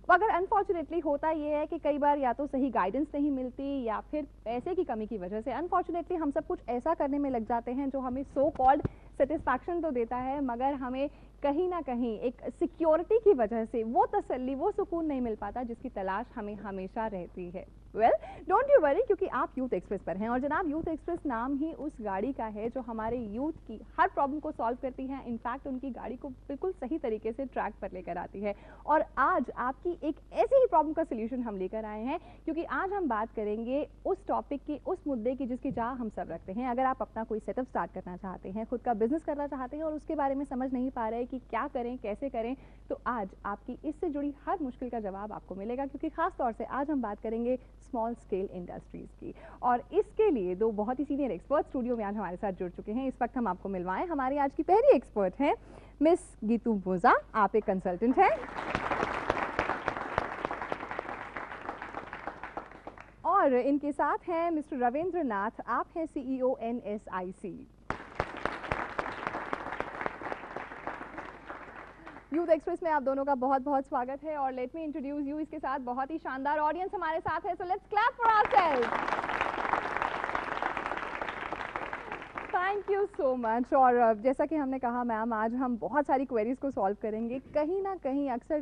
मगर अनफॉर्चुनेटली होता ये है कि कई बार या तो सही गाइडेंस नहीं मिलती या फिर पैसे की कमी की वजह से अनफॉर्चुनेटली हम सब कुछ ऐसा करने में लग जाते हैं जो हमें सो कॉल्ड सेटिस्फैक्शन तो देता है, मगर हमें कहीं ना कहीं एक सिक्योरिटी की वजह से वो तसल्ली, वो सुकून नहीं मिल पाता जिसकी तलाश हमें हमेशा रहती है। वेल, डोंट यू वरी, क्योंकि आप यूथ एक्सप्रेस पर हैं और जनाब यूथ एक्सप्रेस नाम ही उस गाड़ी का है जो हमारे यूथ की हर प्रॉब्लम को सॉल्व करती है। इनफैक्ट उनकी गाड़ी को बिल्कुल सही तरीके से ट्रैक पर लेकर आती है। और आज आपकी एक ऐसी ही प्रॉब्लम का सोल्यूशन हम लेकर आए हैं, क्योंकि आज हम बात करेंगे उस टॉपिक की, उस मुद्दे की जिसकी चाह हम सब रखते हैं। अगर आप अपना कोई सेटअप स्टार्ट करना चाहते हैं, खुद का बिजनेस करना चाहते हैं और उसके बारे में समझ नहीं पा रहे कि क्या करें, कैसे करें, तो आज आपकी इससे जुड़ी हर मुश्किल का जवाब आपको मिलेगा, क्योंकि खास तौर से आज हम बात करेंगे स्मॉल स्केल इंडस्ट्रीज की। और इसके लिए दो बहुत ही सीनियर एक्सपर्ट स्टूडियो में आज हमारे साथ जुड़ चुके हैं। इस वक्त हम आपको मिलवाएं, हमारी आज की पहली एक्सपर्ट हैं मिस गीतू मोजा। आप एक कंसल्टेंट हैं और इनके साथ हैं मिस्टर रविंद्र नाथ, आप हैं CEO NSIC। यूथ एक्सप्रेस में आप दोनों का बहुत बहुत स्वागत है और लेट मी इंट्रोड्यूस यू। इसके साथ बहुत ही शानदार ऑडियंस हमारे साथ है, so let's clap for ourselves. Thank you so much. और जैसा कि हमने कहा मैम, आज हम बहुत सारी क्वेरीज को सॉल्व करेंगे। कहीं ना कहीं अक्सर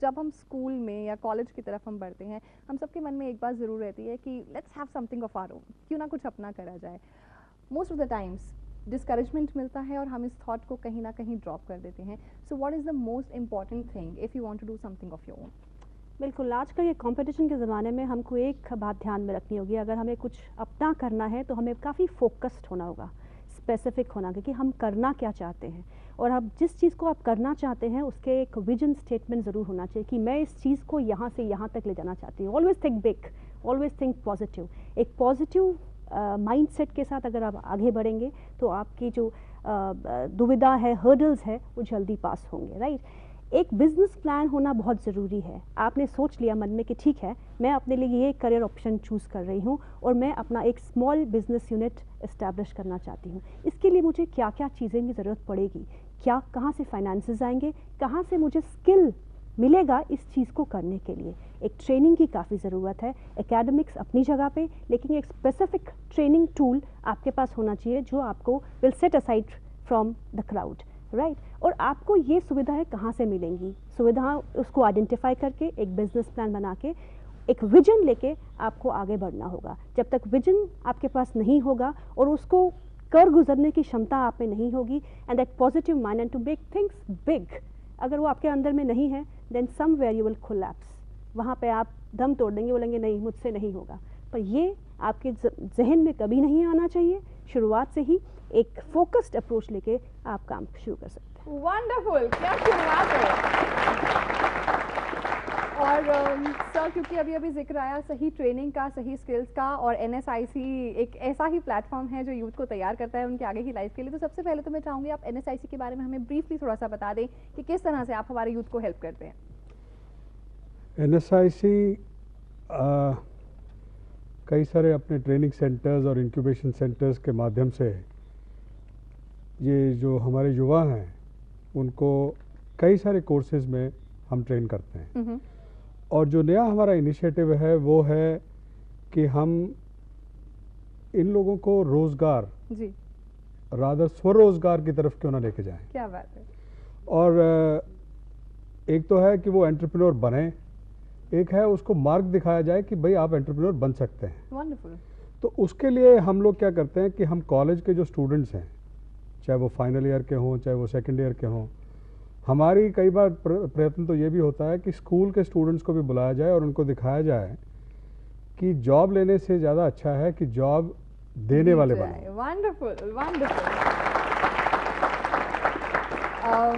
जब हम स्कूल में या कॉलेज की तरफ हम बढ़ते हैं, हम सबके मन में एक बात ज़रूर रहती है कि let's have something of our own, क्यों ना कुछ अपना करा जाए। Most of the times discouragement मिलता है और हम इस थॉट को कहीं ना कहीं ड्रॉप कर देते हैं। So what is the most important thing if you want to do something of your own? बिल्कुल, आजकल ये कंपटीशन के ज़माने में हमको एक बात ध्यान में रखनी होगी। अगर हमें कुछ अपना करना है तो हमें काफ़ी फोकस्ड होना होगा, स्पेसिफिक होना, क्योंकि हम करना क्या चाहते हैं। और अब जिस चीज़ को आप करना चाहते हैं उसके एक विजन स्टेटमेंट ज़रूर होना चाहिए कि मैं इस चीज़ को यहाँ से यहाँ तक ले जाना चाहती हूँ। Always think big, always think positive. एक पॉजिटिव माइंडसेट के साथ अगर आप आगे बढ़ेंगे तो आपकी जो दुविधा है, हर्डल्स है, वो जल्दी पास होंगे, राइट। एक बिजनेस प्लान होना बहुत ज़रूरी है। आपने सोच लिया मन में कि ठीक है, मैं अपने लिए ये करियर ऑप्शन चूज़ कर रही हूँ और मैं अपना एक स्मॉल बिजनेस यूनिट इस्टेब्लिश करना चाहती हूँ। इसके लिए मुझे क्या क्या चीज़ें की ज़रूरत पड़ेगी, क्या कहाँ से फाइनेंसेस आएंगे, कहाँ से मुझे स्किल मिलेगा इस चीज़ को करने के लिए। एक ट्रेनिंग की काफ़ी ज़रूरत है। एकेडमिक्स अपनी जगह पे, लेकिन एक स्पेसिफिक ट्रेनिंग टूल आपके पास होना चाहिए जो आपको will set aside from the crowd, right. और आपको ये सुविधाएं कहाँ से मिलेंगी, सुविधा उसको आइडेंटिफाई करके एक बिजनेस प्लान बना के एक विजन लेके आपको आगे बढ़ना होगा। जब तक विजन आपके पास नहीं होगा और उसको कर गुजरने की क्षमता आप में नहीं होगी, and that positive mind and to make things big, अगर वो आपके अंदर में नहीं है, then somewhere you will collapse. वहाँ पे आप दम तोड़ देंगे, बोलेंगे नहीं मुझसे नहीं होगा। पर ये आपके जहन में कभी नहीं आना चाहिए। शुरुआत से ही एक फोकस्ड अप्रोच लेके आप काम शुरू कर सकते हैं। वंडरफुल, क्या शुरुआत है। और सर, क्योंकि अभी अभी जिक्र आया सही ट्रेनिंग का, सही स्किल्स का, और NSIC एक ऐसा ही प्लेटफॉर्म है जो यूथ को तैयार करता है उनके आगे की लाइफ के लिए। तो सबसे पहले तो मैं चाहूँगी आप NSIC के बारे में हमें ब्रीफली थोड़ा सा बता दें कि किस तरह से आप हमारे यूथ को हेल्प करते हैं। NSIC कई सारे अपने ट्रेनिंग सेंटर्स और इंक्यूबेशन सेंटर्स के माध्यम से ये जो हमारे युवा हैं उनको कई सारे कोर्सेज में हम ट्रेन करते हैं। और जो नया हमारा इनिशिएटिव है वो है कि हम इन लोगों को रोजगार, जी, रादर स्वरोजगार की तरफ क्यों ना लेके जाएं। क्या बात है। और एक तो है कि वो एंटरप्रेन्योर बने, एक है उसको मार्ग दिखाया जाए कि भाई आप एंटरप्रेन्योर बन सकते हैं। वंडरफुल। तो उसके लिए हम लोग क्या करते हैं कि हम कॉलेज के जो स्टूडेंट्स हैं, चाहे वो फाइनल ईयर के हों चाहे वो सेकेंड ईयर के हों, हमारी कई बार प्रयत्न तो ये भी होता है कि स्कूल के स्टूडेंट्स को भी बुलाया जाए और उनको दिखाया जाए कि जॉब लेने से ज़्यादा अच्छा है कि जॉब देने वाले बने। Wonderful, wonderful.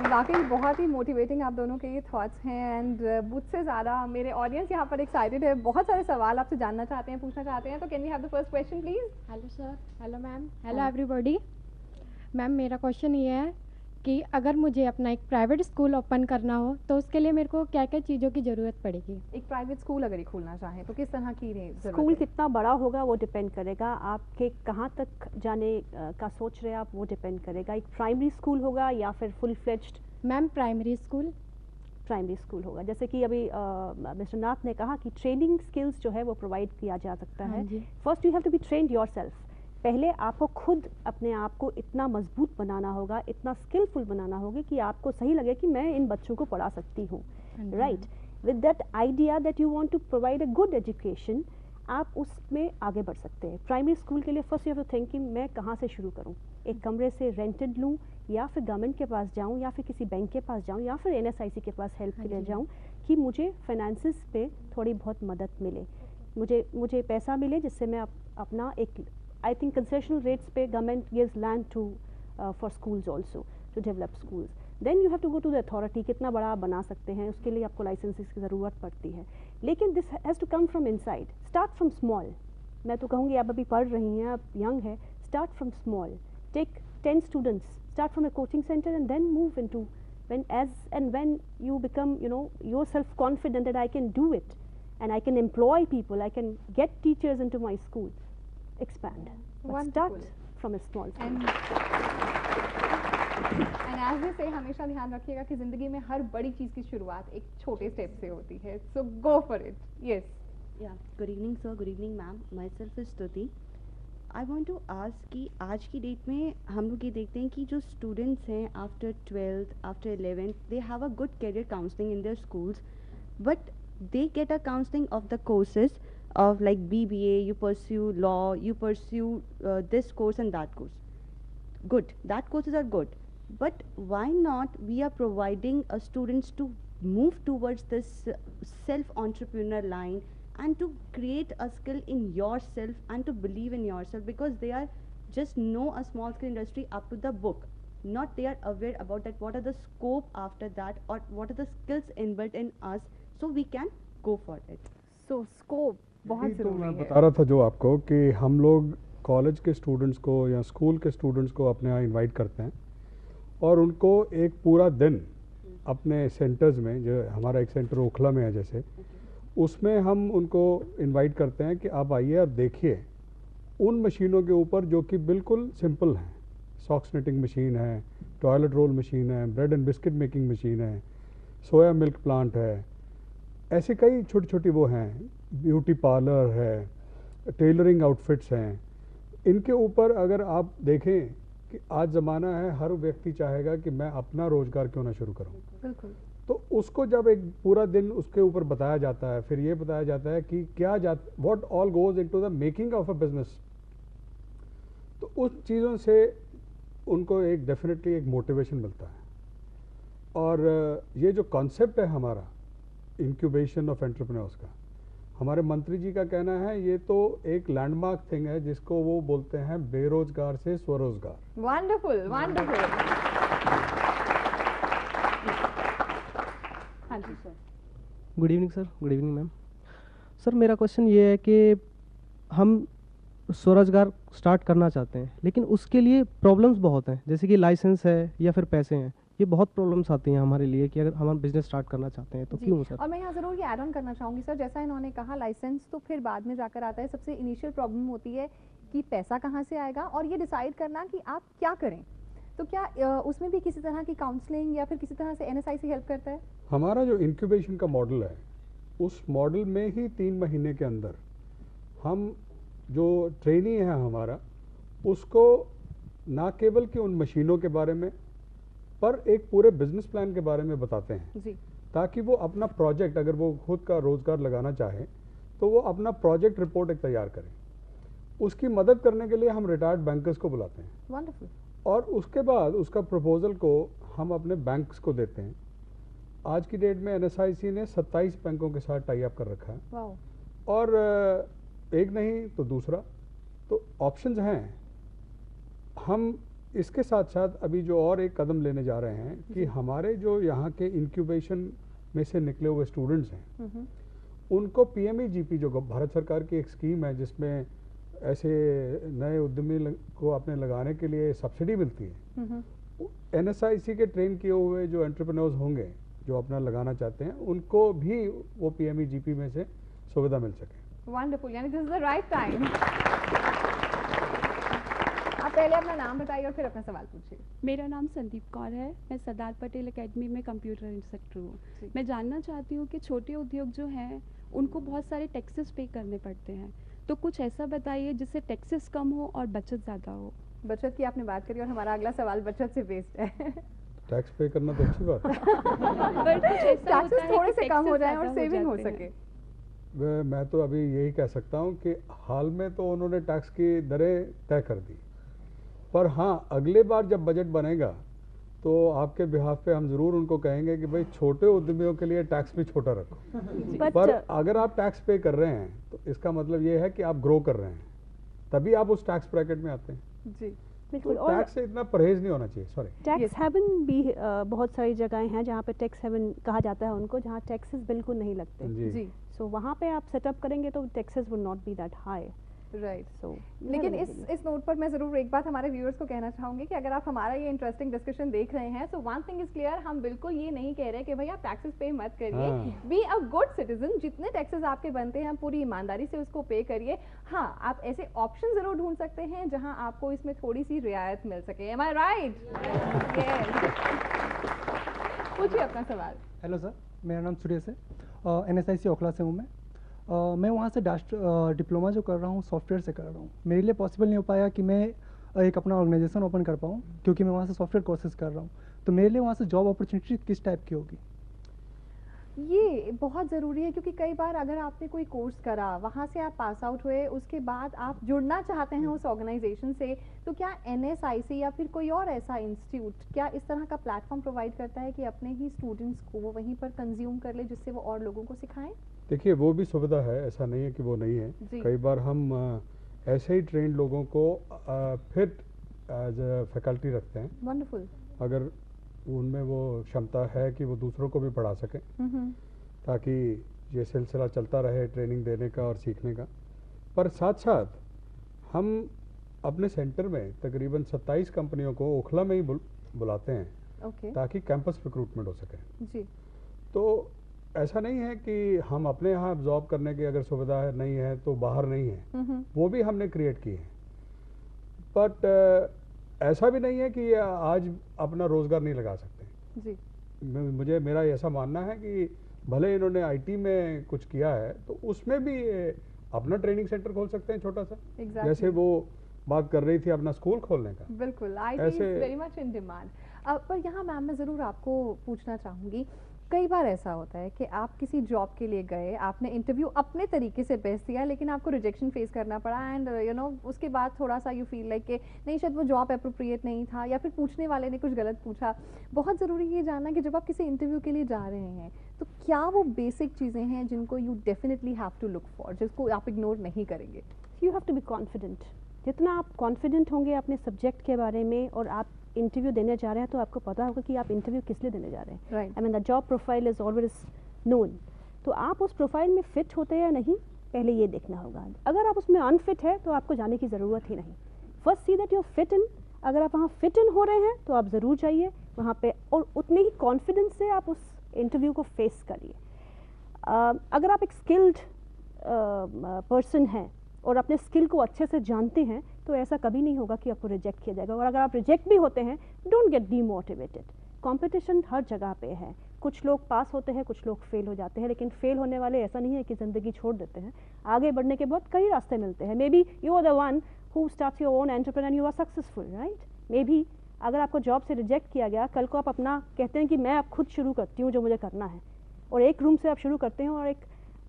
वाकई बहुत ही मोटिवेटिंग आप दोनों के ये थॉट्स हैं। एंड मुझसे ज़्यादा मेरे ऑडियंस यहाँ पर एक्साइटेड है, बहुत सारे सवाल आपसे जानना चाहते हैं, पूछना चाहते हैं। तो can we have the first question please? Hello sir, hello ma'am, hello everybody. Ma'am, मेरा क्वेश्चन ये है कि अगर मुझे अपना एक प्राइवेट स्कूल ओपन करना हो तो उसके लिए मेरे को क्या क्या चीज़ों की ज़रूरत पड़ेगी? एक प्राइवेट स्कूल अगर ये खोलना चाहें तो किस तरह की स्कूल कितना बड़ा होगा वो डिपेंड करेगा, आपके कहाँ तक जाने का सोच रहे हैं आप, वो डिपेंड करेगा। एक प्राइमरी स्कूल होगा या फिर full fledged? Ma'am, primary school. Primary school होगा। जैसे कि अभी मिस्टर नाथ ने कहा कि ट्रेनिंग स्किल्स जो है वो प्रोवाइड किया जा सकता हाँ है। जी। First you have to be trained yourself. पहले आपको खुद अपने आप को इतना मजबूत बनाना होगा, इतना स्किलफुल बनाना होगा कि आपको सही लगे कि मैं इन बच्चों को पढ़ा सकती हूँ, हाँ जी, right. With that idea that you want to provide a good education, आप उसमें आगे बढ़ सकते हैं। प्राइमरी स्कूल के लिए first you have to think कि मैं कहाँ से शुरू करूँ, एक कमरे से रेंटेड लूँ या फिर गवर्नमेंट के पास जाऊँ या फिर किसी बैंक के पास जाऊँ या फिर NSIC के पास हेल्प हाँ के लिए जी। जाऊँ कि मुझे फाइनेंसिस पे थोड़ी बहुत मदद मिले, मुझे पैसा मिले जिससे मैं अपना एक, आई थिंक कंसेशनल रेट्स पे government gives land to for schools also to develop schools. Then you have to go to the authority, कितना बड़ा आप बना सकते हैं, उसके लिए आपको लाइसेंसेस की ज़रूरत पड़ती है। लेकिन this has to come from inside, start from small. मैं तो कहूँगी आप अभी पढ़ रही हैं, आप यंग है, start from small, take 10 students, start from a coaching center and then move into, when you become, you know, yourself confident that I can do it and I can employ people, I can get teachers into my school, expand. But start Wonderful. from a small school. And as we say हमेशा ध्यान रखिएगा कि जिंदगी में हर बड़ी चीज की शुरुआत एक छोटे स्टेप से होती है, so go for it. Yes. Yeah, good evening sir, good evening ma'am. Myself is Stuti. I want to ask कि आज की डेट में हम लोग ये देखते हैं कि जो स्टूडेंट्स हैं after 12th, after 11th, they have a good career counselling in their schools, but they get a counselling of the courses of like BBA, you pursue law, you pursue this course and that course. Good, that courses are good, but why not we are providing students to move towards this self-entrepreneur line and to create a skill in yourself and to believe in yourself, because they are just know a small scale industry up to the book, not they are aware about that what are the scope after that or what are the skills inbuilt in us, so we can go for it. So scope बहुत यही तो जरूरी मैं है। बता रहा था जो आपको कि हम लोग कॉलेज के स्टूडेंट्स को या स्कूल के स्टूडेंट्स को अपने यहाँ इनवाइट करते हैं और उनको एक पूरा दिन अपने सेंटर्स में, जो हमारा एक सेंटर ओखला में है जैसे, उसमें हम उनको इनवाइट करते हैं कि आप आइए और देखिए उन मशीनों के ऊपर जो कि बिल्कुल सिंपल हैं। सॉक्स निटिंग मशीन है, टॉयलेट रोल मशीन है, bread and biscuit making machine है, सोया मिल्क प्लांट है, ऐसे कई छोटी छोटी वो हैं, ब्यूटी पार्लर है, टेलरिंग आउटफिट्स हैं। इनके ऊपर अगर आप देखें कि आज ज़माना है, हर व्यक्ति चाहेगा कि मैं अपना रोज़गार क्यों ना शुरू करूं, बिल्कुल। तो उसको जब एक पूरा दिन उसके ऊपर बताया जाता है, फिर ये बताया जाता है कि क्या what all goes into the making of a business, तो उस चीज़ों से उनको एक डेफिनेटली एक मोटिवेशन मिलता है। और ये जो कॉन्सेप्ट है हमारा इंक्यूबेशन ऑफ एंटरप्रेन्योर्स का, हमारे मंत्री जी का कहना है ये तो एक लैंडमार्क थिंग है जिसको वो बोलते हैं बेरोजगार से स्वरोजगार। Wonderful wonderful. हाँ जी sir. Good evening sir. Good evening ma'am. Sir मेरा क्वेश्चन ये है कि हम स्वरोजगार स्टार्ट करना चाहते हैं, लेकिन उसके लिए प्रॉब्लम्स बहुत हैं, जैसे कि लाइसेंस है या फिर पैसे हैं। ये बहुत प्रॉब्लम्स आती हैं हमारे लिए कि अगर हम बिजनेस स्टार्ट करना चाहते हैं तो जी, क्यों सर? और मैं यहाँ ज़रूर ये ऐड ऑन करना चाहूँगी सर, जैसा इन्होंने कहा लाइसेंस तो फिर बाद में जाकर आता है, सबसे इनिशियल प्रॉब्लम होती है कि पैसा कहाँ से आएगा और ये डिसाइड करना कि आप क्या करें। तो क्या उसमें भी किसी तरह की काउंसलिंग या फिर किसी तरह से NSIC हेल्प करता है? हमारा जो इंक्यूबेशन का मॉडल है, उस मॉडल में ही 3 महीने के अंदर हम जो ट्रेनी है हमारा, उसको ना केवल कि उन मशीनों के बारे में पर एक पूरे बिजनेस प्लान के बारे में बताते हैं, जी। ताकि वो अपना प्रोजेक्ट, अगर वो खुद का रोजगार लगाना चाहे तो वो अपना प्रोजेक्ट रिपोर्ट एक तैयार करें। उसकी मदद करने के लिए हम रिटायर्ड बैंकर्स को बुलाते हैं वंडरफुल। और उसके बाद उसका प्रपोजल को हम अपने बैंक्स को देते हैं। आज की डेट में NSIC ने 27 बैंकों के साथ टाई अप कर रखा है, वाओ। और एक नहीं तो दूसरा, तो ऑप्शंस हैं। हम इसके साथ साथ अभी जो और एक कदम लेने जा रहे हैं कि हमारे जो यहाँ के इंक्यूबेशन में से निकले हुए स्टूडेंट्स हैं, उनको PMEGP जो भारत सरकार की एक स्कीम है जिसमें ऐसे नए उद्यमी को अपने लगाने के लिए सब्सिडी मिलती है, NSIC के ट्रेन किए हुए जो एंटरप्रेन्योर्स होंगे जो अपना लगाना चाहते हैं, उनको भी वो PMEGP में से सुविधा मिल सके। वंडरफुल, यानी this is the right time. आप पहले अपना नाम बताइए और फिर अपना सवाल पूछिए। मेरा नाम संदीप कौर है, मैं सरदार पटेल एकेडमी में कंप्यूटर इंस्ट्रक्टर हूँ। मैं जानना चाहती हूँ कि छोटे उद्योग जो हैं उनको बहुत सारे टैक्सेस पे करने पड़ते हैं, तो कुछ ऐसा बताइए जिससे टैक्सेस कम हो और बचत ज़्यादा हो। बचत की आपने बात करी और हमारा अगला सवाल बचत से बेस्ड है। टैक्स पे करना तो अच्छी बात है। पर कुछ ऐसा होता टैक्सेस है थोड़े कि से कम हो taxes जाए और ज़्यादा सेविंग हो जाते हैं। सके। मैं तो अभी यही कह सकता हूँ कि हाल में तो उन्होंने टैक्स की दरें तय कर दी, पर हाँ अगले बार जब बजट बनेगा तो आपके बिहाफ पे हम ज़रूर उनको कहेंगे कि भाई छोटे उद्यमियों के लिए टैक्स भी छोटा रखो। पर अगर आप टैक्स पे कर रहे हैं तो इसका मतलब ये है कि आप ग्रो कर रहे हैं, तभी आप उस टैक्स ब्रैकेट में आते हैं। जी तो टैक्स से इतना परहेज नहीं होना चाहिए। सॉरी, टैक्स हेवन भी बहुत सारी जगहें हैं जहाँ पे टैक्स हेवन कहा जाता है उनको, जहाँ टैक्सेस बिल्कुल नहीं लगते। जी सो वहाँ पे आप सेटअप करेंगे तो taxes would not be that high. Right. So लेकिन इस नोट पर मैं ज़रूर एक बात हमारे व्यूअर्स को कहना चाहूँगी कि अगर आप हमारा ये इंटरेस्टिंग डिस्कशन देख रहे हैं, so one thing is clear, हम बिल्कुल ये नहीं कह रहे कि भाई आप टैक्सेस पे मत करिए। बी अ गुड सिटीजन, जितने टैक्सेस आपके बनते हैं पूरी ईमानदारी से उसको पे करिए। हाँ, आप ऐसे ऑप्शन ज़रूर ढूंढ सकते हैं जहाँ आपको इसमें थोड़ी सी रियायत मिल सके। एम आई राइट? पूछिए अपना सवाल। हेलो सर, मेरा नाम सुरेश है, NSIC ओखला से हूँ मैं। मैं वहाँ से डिप्लोमा जो कर रहा हूँ सॉफ्टवेयर से कर रहा हूँ। मेरे लिए पॉसिबल नहीं हो पाया कि मैं एक अपना ऑर्गेनाइजेशन ओपन कर पाऊँ, क्योंकि मैं वहाँ से सॉफ्टवेयर कोर्सेज कर रहा हूँ। तो मेरे लिए वहाँ से जॉब अपॉर्चुनिटी किस टाइप की होगी? ये बहुत ज़रूरी है, क्योंकि कई बार अगर आपने कोई कोर्स करा, वहाँ से आप पास आउट हुए, उसके बाद आप जुड़ना चाहते हैं उस ऑर्गेनाइजेशन से, तो क्या NSIC या फिर कोई और ऐसा इंस्टीट्यूट क्या इस तरह का प्लेटफॉर्म प्रोवाइड करता है कि अपने ही स्टूडेंट्स को वो वहीं पर कंज्यूम कर ले, जिससे वो और लोगों को सिखाएं? देखिए वो भी सुविधा है, ऐसा नहीं है कि वो नहीं है। कई बार हम ऐसे ही ट्रेंड लोगों को फिट एज अ फैकल्टी रखते हैं। वंडरफुल। अगर उनमें वो क्षमता है कि वो दूसरों को भी पढ़ा सकें, ताकि ये सिलसिला चलता रहे ट्रेनिंग देने का और सीखने का। पर साथ साथ हम अपने सेंटर में तकरीबन 27 कंपनियों को ओखला में ही बुलाते हैं, ताकि कैंपस रिक्रूटमेंट हो सके। जी। तो ऐसा नहीं है कि हम अपने यहाँ अब्जॉर्ब करने की अगर सुविधा नहीं है तो बाहर नहीं है, वो भी हमने क्रिएट की है। बट ऐसा भी नहीं है कि आज अपना रोजगार नहीं लगा सकते। जी। मेरा ऐसा मानना है कि भले इन्होंने IT में कुछ किया है तो उसमें भी अपना ट्रेनिंग सेंटर खोल सकते हैं छोटा सा। जैसे वो बात कर रही थी अपना स्कूल खोलने का। बिल्कुल, IT is very much in demand. पर यहाँ मैम मैं ज़रूर आपको पूछना चाहूँगी, कई बार ऐसा होता है कि आप किसी जॉब के लिए गए, आपने इंटरव्यू अपने तरीके से बेस्ट दिया, लेकिन आपको रिजेक्शन फेस करना पड़ा, एंड यू नो उसके बाद थोड़ा सा यू फील लाइक कि नहीं, शायद वो जॉब अप्रोप्रिएट नहीं था, या फिर पूछने वाले ने कुछ गलत पूछा। बहुत ज़रूरी ये जानना कि जब आप किसी इंटरव्यू के लिए जा रहे हैं तो क्या वो बेसिक चीज़ें हैं जिनको you definitely have to look for, जिसको आप इग्नोर नहीं करेंगे? You have to be confident. जितना आप कॉन्फिडेंट होंगे अपने सब्जेक्ट के बारे में और आप इंटरव्यू देने जा रहे हैं, तो आपको पता होगा कि आप इंटरव्यू किस लिए देने जा रहे हैं। Right. I mean the job profile is always known. तो आप उस प्रोफाइल में फिट होते हैं या नहीं, पहले ये देखना होगा। अगर आप उसमें अनफिट है तो आपको जाने की ज़रूरत ही नहीं। First see that you fit in. अगर आप वहाँ फिट इन हो रहे हैं तो आप ज़रूर जाइए वहाँ पे, और उतने ही कॉन्फिडेंस से आप उस इंटरव्यू को फेस करिए। अगर आप एक स्किल्ड पर्सन हैं और अपने स्किल को अच्छे से जानते हैं, तो ऐसा कभी नहीं होगा कि आपको रिजेक्ट किया जाएगा। और अगर आप रिजेक्ट भी होते हैं, डोंट गेट डीमोटिवेटेड। कंपटीशन हर जगह पे है, कुछ लोग पास होते हैं, कुछ लोग फेल हो जाते हैं, लेकिन फेल होने वाले ऐसा नहीं है कि ज़िंदगी छोड़ देते हैं। आगे बढ़ने के बहुत कई रास्ते मिलते हैं। Maybe you are the one who starts your own entrepreneur, you are successful, right? Maybe अगर आपको जॉब से रिजेक्ट किया गया, कल को आप अपना कहते हैं कि मैं अब खुद शुरू करती हूँ जो मुझे करना है, और एक रूम से आप शुरू करते हैं और एक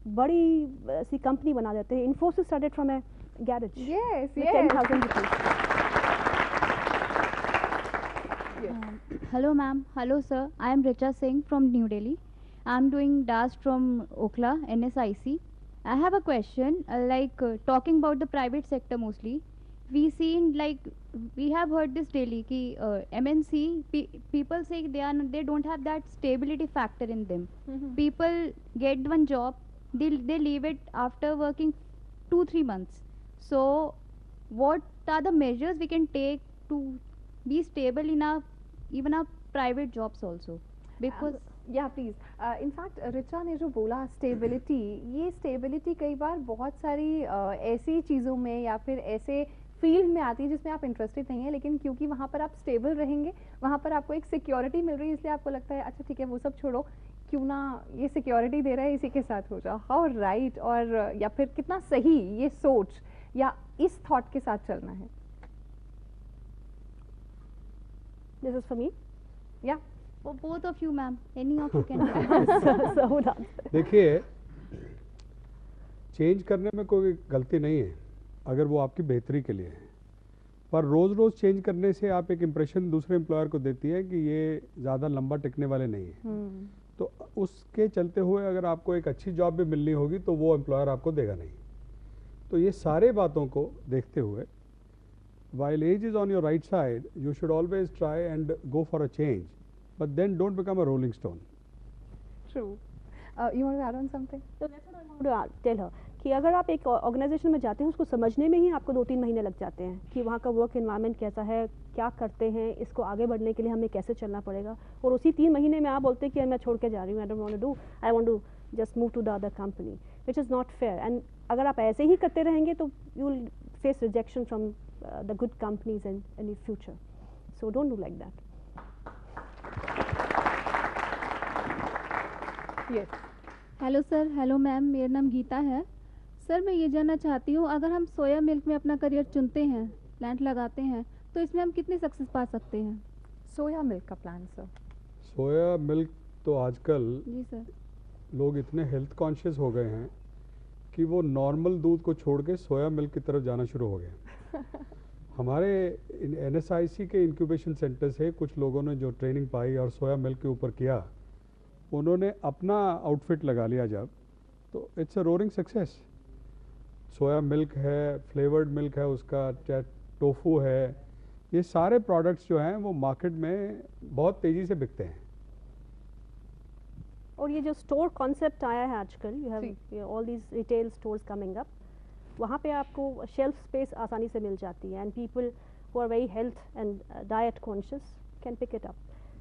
बड़ी सी कंपनी बना देते हैं। Infosys started from A garage. Yes, with yes. 10,000 rupees. Hello ma'am, hello sir. I am Richa Singh from New Delhi. I am doing DAS from Okhla, NSIC. I have a question, talking about the private sector mostly. We seen we have heard this daily ki MNC people say they don't have that stability factor in them. People get one job, they leave it after working 2-3 months. So what are the measures we can take to be stable in even our private jobs also? Because या please, in fact Richa ने जो बोला stability, ये stability कई बार बहुत सारी ऐसी चीज़ों में या फिर ऐसे फील्ड में आती है जिसमें आप इंटरेस्टेड नहीं है, लेकिन क्योंकि वहाँ पर आप स्टेबल रहेंगे, वहाँ पर आपको एक सिक्योरिटी मिल रही है, इसलिए आपको लगता है अच्छा ठीक है वो सब छोड़ो, क्यों ना ये सिक्योरिटी दे रहा है इसी के साथ हो जाओ। हाउ राइट, और या फिर कितना सही ये सोच या इस थॉट के साथ चलना है। This is for me. Yeah. For both of you, ma'am. Any of you can answer. So would answer. देखिए, चेंज करने में कोई गलती नहीं है अगर वो आपकी बेहतरी के लिए है, पर रोज़ रोज़ चेंज करने से आप एक इम्प्रेशन दूसरे एम्प्लॉयर को देती है कि ये ज़्यादा लंबा टिकने वाले नहीं है। तो उसके चलते हुए अगर आपको एक अच्छी जॉब भी मिलनी होगी तो वो एम्प्लॉयर आपको देगा नहीं। तो ये सारे बातों को देखते हुए while age is on your right side, you should always try and go for a change, but then don't become a rolling stone. True. You want to add on something? So that's what I want to tell her कि अगर आप एक organisation में जाते हैं उसको समझने में ही आपको 2-3 महीने लग जाते हैं कि वहाँ का वर्क एनवायरनमेंट कैसा है, क्या करते हैं, इसको आगे बढ़ने के लिए हमें कैसे चलना पड़ेगा, और उसी 3 महीने में आप बोलते हैं कि मैं छोड़ के जा रही हूँ, I don't want to do, I want to just move to the other company, which is not fair. And अगर आप ऐसे ही करते रहेंगे तो you will face rejection from the good companies in the future. So don't do like that. Yes. Hello sir, hello ma'am, मेरा नाम गीता है। सर मैं ये जानना चाहती हूँ, अगर हम सोया मिल्क में अपना करियर चुनते हैं, प्लांट लगाते हैं, तो इसमें हम कितनी सक्सेस पा सकते हैं? सोया मिल्क का प्लान सर। सोया मिल्क तो आजकल जी सर। लोग इतने हेल्थ कॉन्शियस हो गए हैं कि वो नॉर्मल दूध को छोड़ के सोया मिल्क की तरफ जाना शुरू हो गए। हमारे NSIC के इंक्यूबेशन सेंटर से कुछ लोगों ने जो ट्रेनिंग पाई और सोया मिल्क के ऊपर किया, उन्होंने अपना आउटफिट लगा लिया जब, तो it's a roaring success. Soya milk है, फ्लेवर्ड मिल्क है, उसका टोफू है, ये सारे प्रोडक्ट्स जो हैं वो मार्केट में बहुत तेज़ी से बिकते हैं। और ये जो स्टोर कॉन्सेप्ट आया है आजकल, you have all these retail stores coming up, वहाँ पे आपको शेल्फ स्पेस आसानी से मिल जाती है, and people who are very health and diet conscious can pick it up.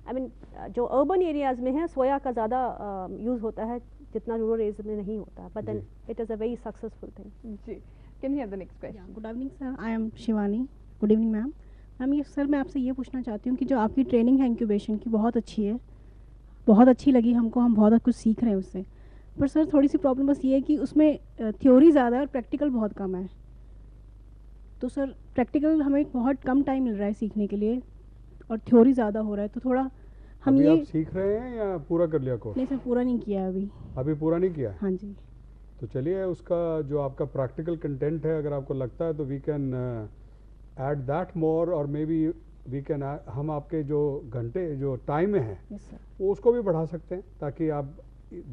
I mean जो अर्बन एरियाज़ में है सोया का ज़्यादा यूज़ होता है जितना रूरल एरियाज में नहीं होता, but then it is a very successful thing. जी, can you have the next question? Good evening sir, I am Shivani. Good evening ma'am. Ma'am ये सर मैं आपसे ये पूछना चाहती हूँ कि जो आपकी ट्रेनिंग है इंक्यूबेशन की बहुत अच्छी है, बहुत अच्छी लगी हमको, हम बहुत कुछ सीख रहे हैं उससे, पर सर थोड़ी सी प्रॉब्लम बस ये है कि उसमें थ्योरी ज़्यादा है और प्रैक्टिकल बहुत कम है। तो सर प्रैक्टिकल हमें बहुत कम टाइम मिल रहा है सीखने के लिए और थ्योरी ज़्यादा हो रहा है, तो थोड़ा हम अभी ये आप सीख रहे हैं या पूरा कर लिया कोर्स? नहीं सर, पूरा नहीं किया है अभी। अभी पूरा नहीं किया? हाँ जी। तो चलिए उसका जो आपका प्रैक्टिकल कंटेंट है अगर आपको लगता है तो we can add that more, और मे बी वी कैन, हम आपके जो घंटे जो टाइम में है वो उसको भी बढ़ा सकते हैं ताकि आप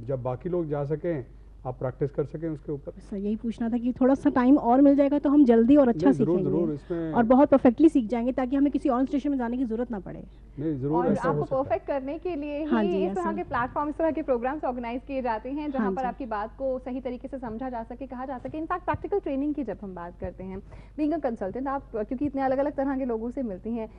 जब बाकी लोग जा सकें आप प्रैक्टिस कर सकें उसके ऊपर। सर यही पूछना था कि थोड़ा सा टाइम और मिल जाएगा तो हम जल्दी और अच्छा जरूर सीखेंगे जरूर इसमें और बहुत परफेक्टली सीख जाएंगे ताकि हमें किसी और स्टेशन में जाने की जरूरत ना पड़े। नहीं जरूर और ऐसा हो आपको सकता है। परफेक्ट करने के लिए हाँ ही जी, इस तरह ऐसा। के प्लेटफॉर्म, इस तरह के प्रोग्राम्स ऑर्गेनाइज किए जाते हैं जहां हाँ पर जी। आपकी बात को सही तरीके से समझा जा सके, कहा जा सके। इनफैक्ट प्रैक्टिकल ट्रेनिंग की जब हम बात करते हैं, बीइंग अ कंसल्टेंट, आप क्योंकि इतने अलग अलग तरह के लोगों से मिलती हैं,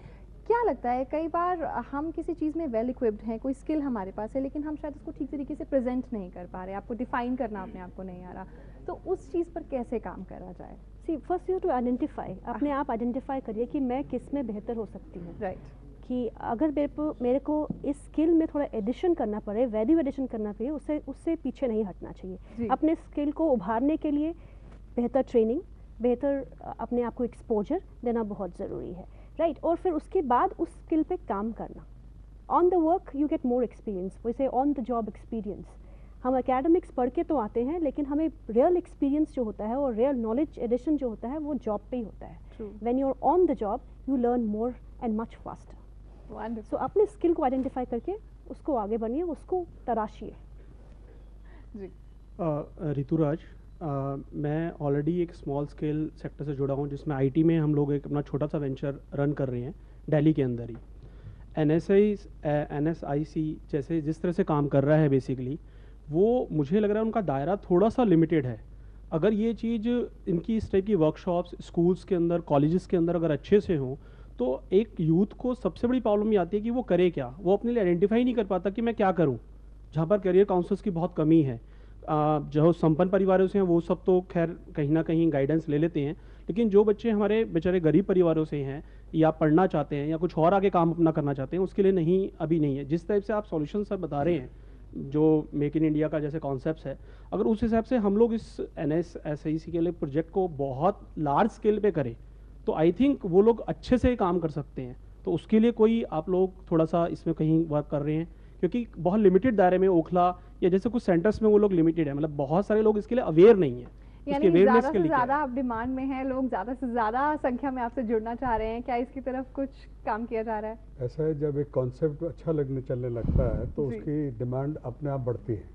क्या लगता है कई बार हम किसी चीज़ में वेल इक्विप्ड हैं, कोई स्किल हमारे पास है, लेकिन हम शायद उसको ठीक तरीके से प्रेजेंट नहीं कर पा रहे, आपको डिफाइन करना अपने आप को नहीं आ रहा, तो उस चीज़ पर कैसे काम करा जाए? सी फर्स्ट यू टू आइडेंटिफाई, अपने आप आइडेंटिफाई करिए कि मैं किस में बेहतर हो सकती हूँ। राइट। कि अगर मेरे को इस स्किल में थोड़ा एडिशन करना पड़े, वैल्यू एडिशन करना पड़े, उससे पीछे नहीं हटना चाहिए। अपने स्किल को उभारने के लिए बेहतर ट्रेनिंग, बेहतर अपने आप को एक्सपोजर देना बहुत ज़रूरी है, राइट। और फिर उसके बाद उस स्किल पे काम करना। On the work you get more experience, वैसे ऑन द जॉब एक्सपीरियंस। हम एकेडमिक्स पढ़ के तो आते हैं, लेकिन हमें रियल एक्सपीरियंस जो होता है और रियल नॉलेज एडिशन जो होता है वो जॉब पे ही होता है। When you are on the job you learn more and much faster. So अपने स्किल को आइडेंटिफाई करके उसको आगे बढ़िए, उसको तराशिए। जी ऋतुराज, मैं ऑलरेडी एक स्मॉल स्केल सेक्टर से जुड़ा हूँ जिसमें आईटी में हम लोग एक अपना छोटा सा वेंचर रन कर रहे हैं दिल्ली के अंदर ही। NSIC जैसे जिस तरह से काम कर रहा है बेसिकली, वो मुझे लग रहा है उनका दायरा थोड़ा सा लिमिटेड है। अगर ये चीज़ इनकी इस टाइप की वर्कशॉप्स स्कूल्स के अंदर, कॉलेजेस के अंदर अगर अच्छे से हों, तो एक यूथ को सबसे बड़ी प्रॉब्लम ये आती है कि वो करे क्या, वो अपने लिए आइडेंटिफाई नहीं कर पाता कि मैं क्या करूँ, जहाँ पर करियर काउंसलर्स की बहुत कमी है। जो संपन्न परिवारों से हैं वो सब तो खैर कहीं ना कहीं गाइडेंस ले लेते हैं, लेकिन जो बच्चे हमारे बेचारे गरीब परिवारों से हैं या पढ़ना चाहते हैं या कुछ और आगे काम अपना करना चाहते हैं, उसके लिए नहीं, अभी नहीं है। जिस टाइप से आप सॉल्यूशन सर बता रहे हैं, जो मेक इन इंडिया का जैसे कॉन्सेप्ट है, अगर उस हिसाब से हम लोग इस NSSIC के लिए प्रोजेक्ट को बहुत लार्ज स्केल पे करें तो आई थिंक वो लोग अच्छे से काम कर सकते हैं। तो उसके लिए कोई आप लोग थोड़ा सा इसमें कहीं वर्क कर रहे हैं, क्योंकि बहुत लिमिटेड दायरे में ओखला या जैसे कुछ सेंटर्स में वो लोग लिमिटेड है, मतलब बहुत सारे लोग इसके लिए अवेयर नहीं है। यानी ज़्यादा से ज़्यादा आप डिमांड में हैं, लोग ज़्यादा से ज़्यादा संख्या में आपसे जुड़ना चाह रहे हैं, क्या इसकी तरफ कुछ काम किया जा रहा है? ऐसा है, जब एक कॉन्सेप्ट अच्छा लगने चलने लगता है तो उसकी डिमांड अपने आप बढ़ती है।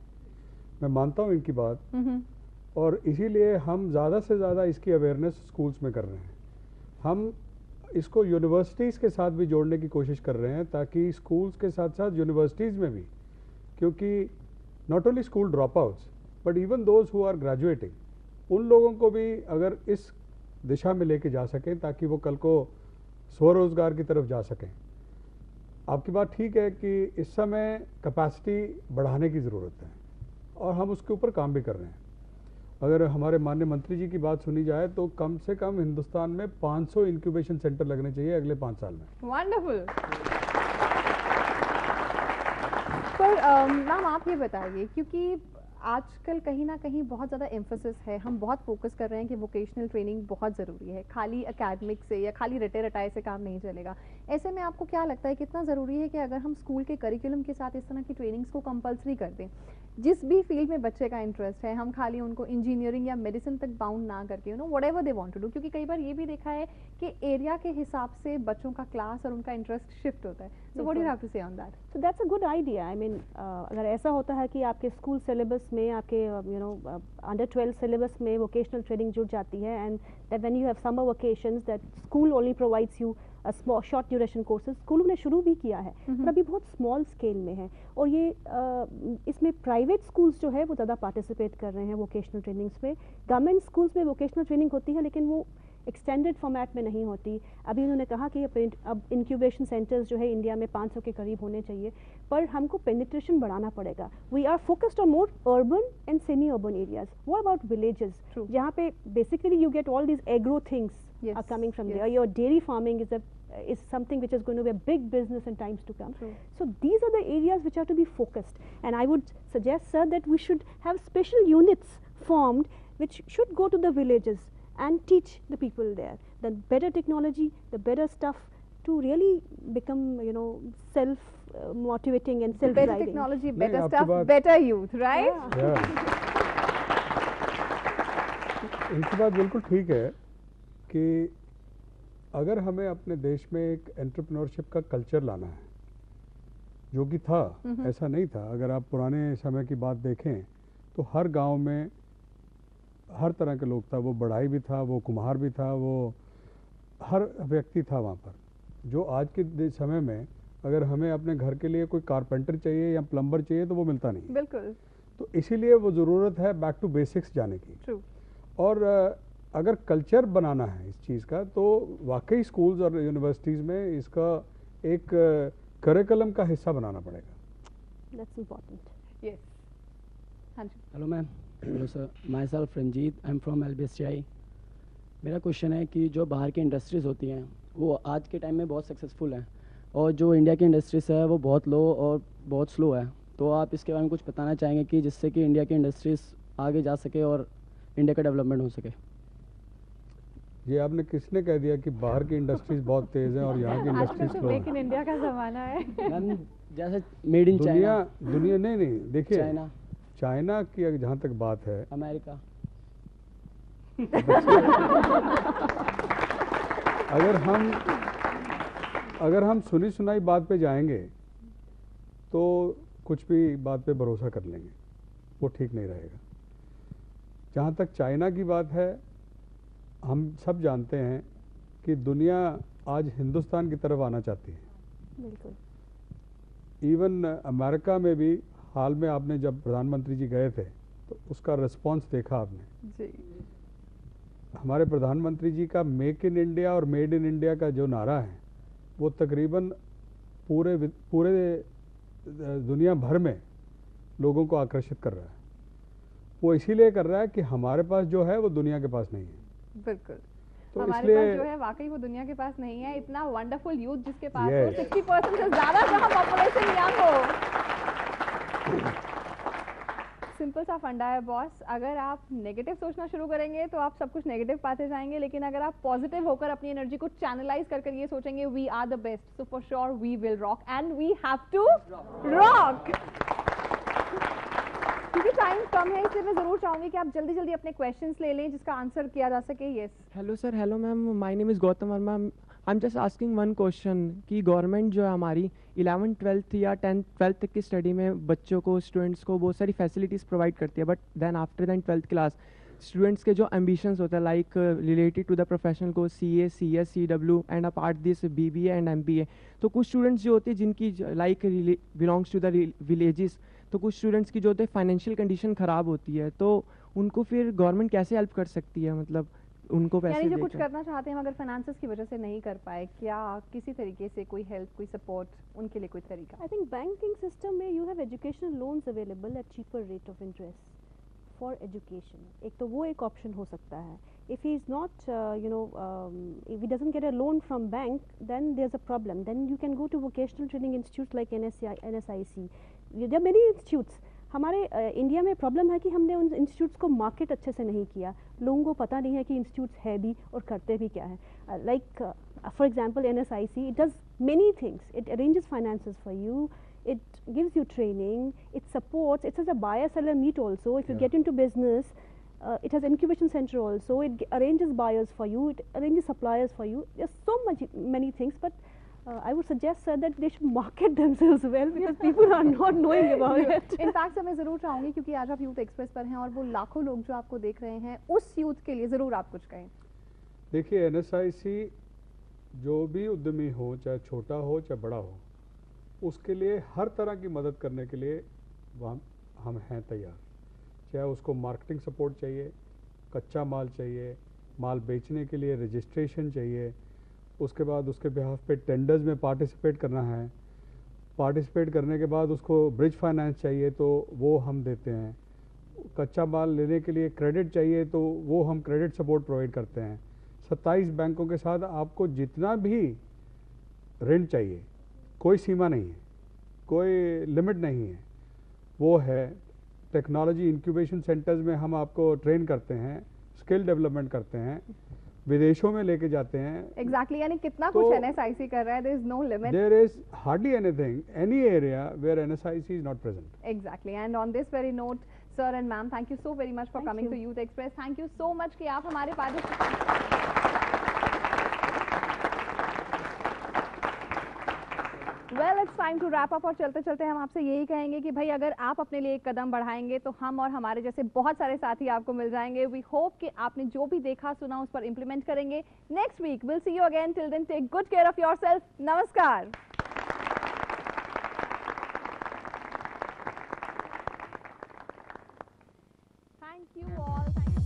मैं मानता हूँ इनकी बात, और इसीलिए हम ज़्यादा से ज़्यादा इसकी अवेयरनेस स्कूल्स में कर रहे हैं। हम इसको यूनिवर्सिटीज़ के साथ भी जोड़ने की कोशिश कर रहे हैं, ताकि स्कूल्स के साथ साथ यूनिवर्सिटीज़ में भी, क्योंकि not only school dropouts but even those who are graduating, उन लोगों को भी अगर इस दिशा में लेके जा सकें ताकि वो कल को स्वरोजगार की तरफ जा सकें। आपकी बात ठीक है कि इस समय कैपेसिटी बढ़ाने की ज़रूरत है और हम उसके ऊपर काम भी कर रहे हैं। अगर हमारे माननीय मंत्री जी की बात सुनी जाए तो कम से कम हिंदुस्तान में 500 इंक्यूबेशन सेंटर लगने चाहिए अगले 5 साल में। वंडरफुल। पर मैम आप ये बताइए, क्योंकि आजकल कहीं ना कहीं बहुत ज़्यादा एम्फोसिस है, हम बहुत फोकस कर रहे हैं कि वोकेशनल ट्रेनिंग बहुत ज़रूरी है, खाली एकेडमिक से या खाली रटे रटाए से काम नहीं चलेगा। ऐसे में आपको क्या लगता है कितना ज़रूरी है कि अगर हम स्कूल के करिकुलम के साथ इस तरह की ट्रेनिंग्स को कंपलसरी कर दें, जिस भी फील्ड में बच्चे का इंटरेस्ट है, हम खाली उनको इंजीनियरिंग या मेडिसिन तक बाउंड ना करके whatever they want to do, क्योंकि कई बार ये भी देखा है कि एरिया के हिसाब से बच्चों का क्लास और उनका इंटरेस्ट शिफ्ट होता है। So what do you have to say on that? So that's a good idea. I mean अगर ऐसा होता है कि आपके स्कूल सिलेबस में, आपके अंडर 12 सिलेबस में वोकेशनल ट्रेनिंग जुड़ जाती है, and that when you have summer vocations that school only provides you small short duration courses, स्कूलों ने शुरू भी किया है पर अभी बहुत स्मॉल स्केल में है, और ये इसमें प्राइवेट स्कूल्स जो है वो ज़्यादा पार्टिसिपेट कर रहे हैं वोकेशनल ट्रेनिंग्स में। गवर्नमेंट स्कूल्स में वोकेशनल ट्रेनिंग होती है लेकिन वो एक्सटेंडेड फॉर्मेट में नहीं होती। अभी उन्होंने कहा कि अब इंक्यूबेशन सेंटर्स जो है इंडिया में 500 के करीब होने चाहिए, पर हमको पेनिट्रेशन बढ़ाना पड़ेगा। We are focused on more urban and semi urban areas. What about villages जहाँ पे basically you get all these agro things are coming from there. Your dairy farming is something which is going to be a big business in times to come. So these are the areas which are to be focused, and I would suggest, sir, that we should have special units formed which should go to the villages and teach the people there the better technology, the better stuff to really become self motivating and self driving. Better technology, better stuff, better youth, right? इनकी बात बिल्कुल ठीक है कि अगर हमें अपने देश में एक एंटरप्रेन्योरशिप का कल्चर लाना है, जो कि था, ऐसा नहीं था। अगर आप पुराने समय की बात देखें तो हर गांव में हर तरह के लोग था, वो बढ़ाई भी था, वो कुम्हार भी था, वो हर व्यक्ति था वहाँ पर। जो आज के समय में अगर हमें अपने घर के लिए कोई कारपेंटर चाहिए या प्लम्बर चाहिए तो वो मिलता नहीं। बिल्कुल। तो इसीलिए वो ज़रूरत है बैक टू बेसिक्स जाने की। True. और अगर कल्चर बनाना है इस चीज़ का तो वाकई स्कूल्स और यूनिवर्सिटीज़ में इसका एक करिकुलम का हिस्सा बनाना पड़ेगा। That's important. Yes. हाँ जी। Hello ma'am. Hello sir, my self Ranjit, I am from LBSTI। मेरा क्वेश्चन है कि जो बाहर की इंडस्ट्रीज़ होती हैं वो आज के टाइम में बहुत सक्सेसफुल हैं, और जो इंडिया की इंडस्ट्रीज़ है वो बहुत लो और बहुत स्लो है। तो आप इसके बारे में कुछ बताना चाहेंगे कि जिससे कि इंडिया की इंडस्ट्रीज़ आगे जा सके और इंडिया का डेवलपमेंट हो सके? ये आपने किसने कह दिया कि बाहर की इंडस्ट्रीज बहुत तेज हैं और यहाँ की इंडस्ट्रीज स्लो हैं? मेक इन इंडिया का ज़माना है। मैम जैसे मेड इन चाइना, दुनिया नहीं देखिए, चाइना की जहाँ तक बात है, अमेरिका। अगर हम सुनी सुनाई बात पे जाएंगे तो कुछ भी बात पे भरोसा कर लेंगे, वो ठीक नहीं रहेगा। जहाँ तक चाइना की बात है, हम सब जानते हैं कि दुनिया आज हिंदुस्तान की तरफ आना चाहती है। बिल्कुल। इवन अमेरिका में भी हाल में आपने जब प्रधानमंत्री जी गए थे तो उसका रिस्पांस देखा आपने जी। हमारे प्रधानमंत्री जी का मेक इन इंडिया और मेड इन इंडिया का जो नारा है वो तकरीबन पूरे दुनिया भर में लोगों को आकर्षित कर रहा है। वो इसीलिए कर रहा है कि हमारे पास जो है वो दुनिया के पास नहीं है। बिल्कुल। तो हमारे इसलिए पास जो है वाकई वो दुनिया के पास नहीं है, इतना वंडरफुल यूथ जिसके पास हो, Yes. 60% से ज़्यादा जहाँ पॉपुलेशन यंग हो। सिंपल सा फंडा है बॉस, अगर आप नेगेटिव सोचना शुरू करेंगे तो आप सब कुछ नेगेटिव पाते जाएंगे, लेकिन अगर आप पॉजिटिव होकर अपनी एनर्जी को चैनलाइज कर कर ये सोचेंगे we are the best, so for sure we will rock and we have to rock. क्योंकि टाइम कम है इसलिए मैं ज़रूर चाहूँगी कि आप जल्दी जल्दी अपने क्वेश्चंस ले लें जिसका आंसर किया जा सके। Yes hello sir, hello ma'am, my name is Gautam Verma. I am just asking one question कि गवर्नमेंट जो है हमारी 11th 12th या 10th 12th तक की स्टडी में बच्चों को, स्टूडेंट्स को बहुत सारी फैसिलिटीज़ प्रोवाइड करती है, but then after than 12th class students के जो एम्बिशंस होते हैं like related to the professional को CA CS CW and apart this BBA and MBA, तो कुछ स्टूडेंट्स जो होते हैं जिनकी like belongs to the villages, तो कुछ स्टूडेंट्स की जो होते हैं फाइनेंशियल कंडीशन ख़राब होती है, तो उनको फिर गवर्नमेंट कैसे हेल्प कर सकती है, मतलब उनको पैसे यानी जो देकर? कुछ करना चाहते हैं मगर फाइनेंसेस की वजह से नहीं कर पाए, क्या किसी तरीके से कोई हेल्प, कोई सपोर्ट, उनके लिए कोई तरीका? आई थिंक बैंकिंग सिस्टम में you have educational loans available at cheaper rate of interest for education. एक तो वो एक ऑप्शन हो सकता है। If he is not if he doesn't get a loan from bank, then there's a problem. Then you can go to vocational training institutes like NSIC. There are many institutes. हमारे India में problem है कि हमने उन institutes को market अच्छे से नहीं किया, लोगों को पता नहीं है कि इंस्टीट्यूट्स है भी और करते भी क्या है। Like for example NSIC, it does many things, it arranges finances for you, it gives you training, it supports, it has a buyer seller meet also. If you get into business, it has incubation center also, it arranges buyers for you, it arranges suppliers for you. There's so many things, but I would suggest sir that they should market themselves well because people are not knowing about it. In fact मैं ज़रूर चाहूँगी क्योंकि आज आप youth express पर हैं और वो लाखों लोग जो आपको देख रहे हैं, उस यूथ के लिए ज़रूर आप कुछ कहें। देखिए NSIC जो भी उद्यमी हो, चाहे छोटा हो चाहे बड़ा हो, उसके लिए हर तरह की मदद करने के लिए हम हैं तैयार। चाहे उसको मार्केटिंग सपोर्ट चाहिए, कच्चा माल चाहिए, माल बेचने के लिए रजिस्ट्रेशन चाहिए, उसके बाद उसके बिहाफ पे टेंडर्स में पार्टिसिपेट करना है, पार्टिसिपेट करने के बाद उसको ब्रिज फाइनेंस चाहिए तो वो हम देते हैं, कच्चा माल लेने के लिए क्रेडिट चाहिए तो वो हम क्रेडिट सपोर्ट प्रोवाइड करते हैं। 27 बैंकों के साथ आपको जितना भी ऋण चाहिए, कोई सीमा नहीं है, कोई लिमिट नहीं है, वो है। टेक्नोलॉजी इंक्यूबेशन सेंटर्स में हम आपको ट्रेन करते हैं, स्किल डेवलपमेंट करते हैं, विदेशों में लेके जाते हैं। Exactly, यानी कितना कुछ NSIC कर रहा है, there is no limit. There is hardly anything, any area where NSIC is not present. Exactly, and on this very note, sir and ma'am, thank you so very much for coming to Youth Express. Thank you so much कि आप हमारे Well, it's time to wrap up और चलते चलते हम आपसे यही कहेंगे कि भाई अगर आप अपने लिए एक कदम बढ़ाएंगे तो हम और हमारे जैसे बहुत सारे साथी आपको मिल जाएंगे। We hope कि आपने जो भी देखा सुना उस पर इम्प्लीमेंट करेंगे। Next week, we'll see you again. Till then, take good care of yourself. नमस्कार। Thank you all. Thank you.